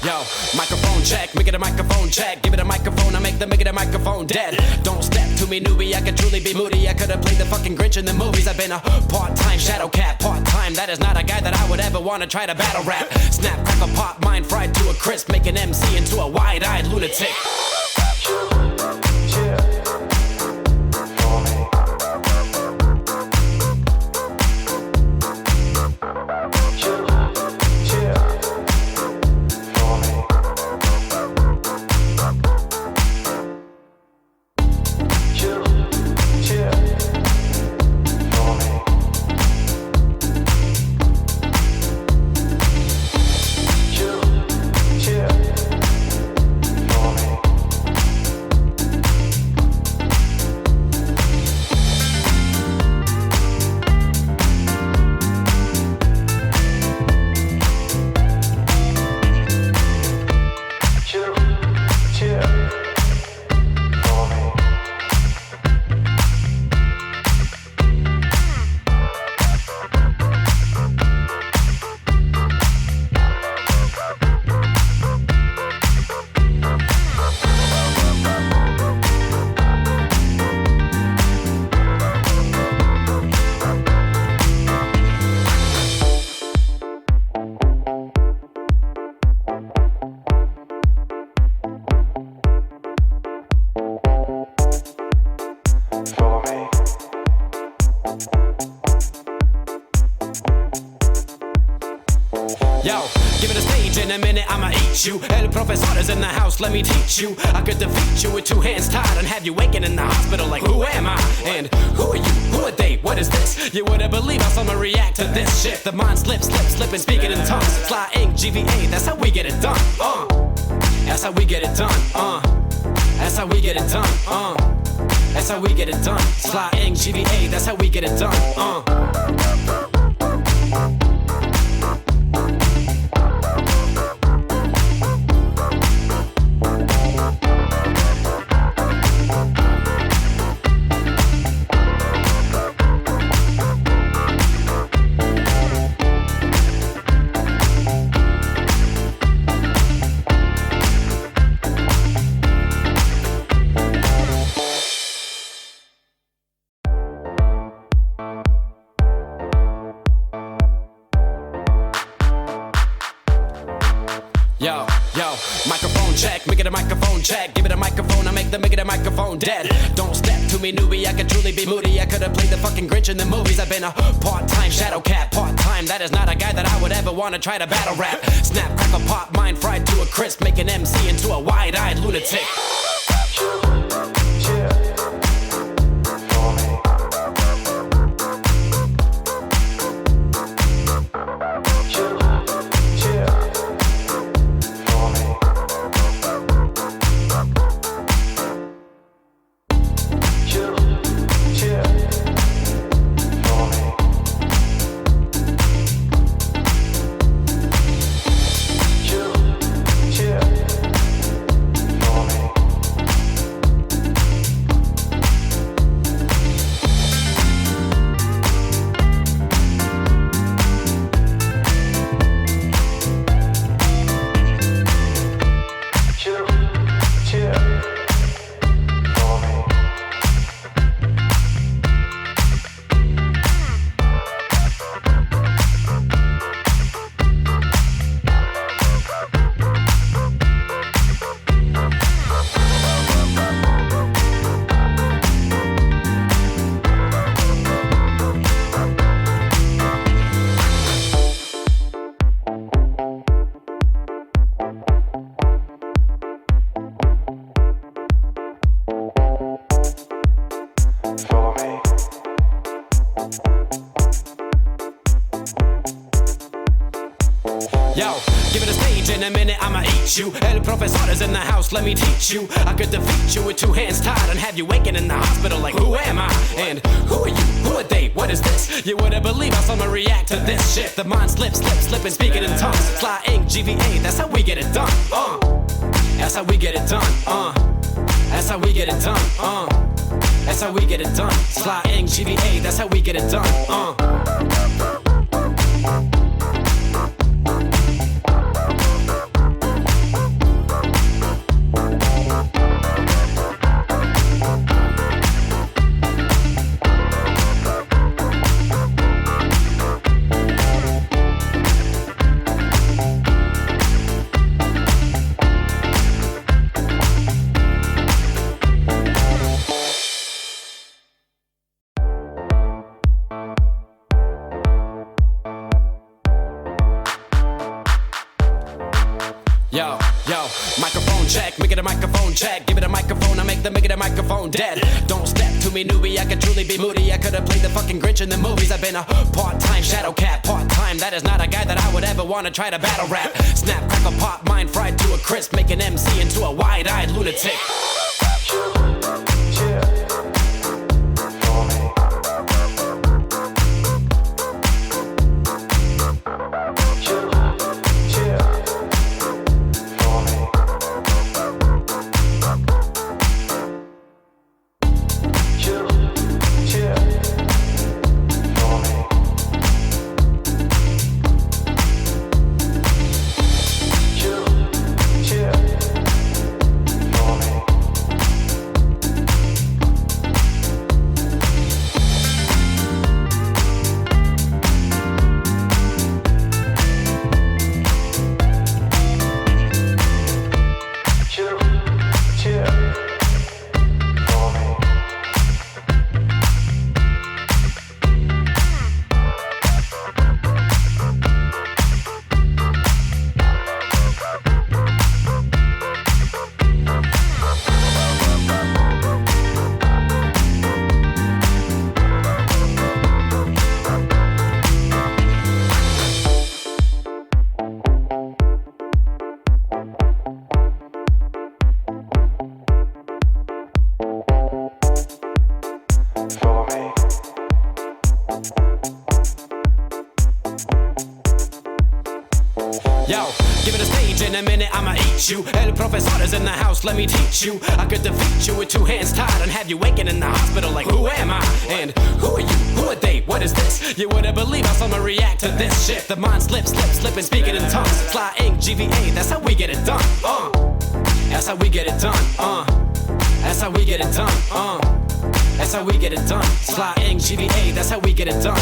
Yo, microphone check, make it a microphone check. Give it a microphone, I make the microphone dead. Don't step to me, newbie, I could truly be moody. I could've played the fucking Grinch in the movies. I've been a part-time shadow cat, part-time. That is not a guy that I would ever wanna try to battle rap. Snap, crackle, pop, mind fried to a crisp. Make an MC into a wide-eyed lunatic. Yo, give it a stage in a minute, I'ma eat you. El profesor is in the house, let me teach you. I could defeat you with two hands tied and have you waking in the hospital like, who am I? And who are you? Who are they? What is this? You wouldn't believe how someone react to this shit. The mind slips, slipping, speaking in tongues. Sly ink, GVA, that's how we get it done. That's how we get it done. That's how we get it done. That's how we get it done. Sly ink, GVA, that's how we get it done. Yo, microphone check, make it a microphone check. Give it a microphone, I make it a microphone dead. Don't step to me, newbie, I could truly be moody. I could've played the fucking Grinch in the movies. I've been a part-time shadow cat, part-time. That is not a guy that I would ever wanna try to battle rap. Snap, crackle, pop, mind fried to a crisp. Make an MC into a wide-eyed lunatic. Yo, give it a stage in a minute, I'ma eat you. El profesor is in the house, let me teach you. I could defeat you with two hands tied and have you waking in the hospital like, who am I? And who are you? Who are they? What is this? You wouldn't believe how someone react to this shit. The mind slips, slipping, speaking in tongues. Sly ink, GVA, that's how we get it done. That's how we get it done. That's how we get it done. that's how we get it done. Flying GVA, that's how we get it done. Yo, microphone check, make it a microphone check. Give it a microphone, I make it a microphone dead. Don't step to me, newbie, I could truly be moody. I could have played the fucking Grinch in the movies. I've been a part-time shadow cat, part-time. That is not a guy that I would ever want to try to battle rap. Snap, crackle, pop, mind fried to a crisp. Make an MC into a wide-eyed lunatic. Yo, give it a stage, in a minute I'ma eat you. El Profesor is in the house, let me teach you. I could defeat you with two hands tied and have you waking in the hospital like, who am I? And who are you? Who are they? What is this? You wouldn't believe how someone react to this shit. The mind slips, and speaking in tongues. Flying GVA, that's how we get it done. That's how we get it done. That's how we get it done. That's how we get it done. Flying GVA, that's how we get it done.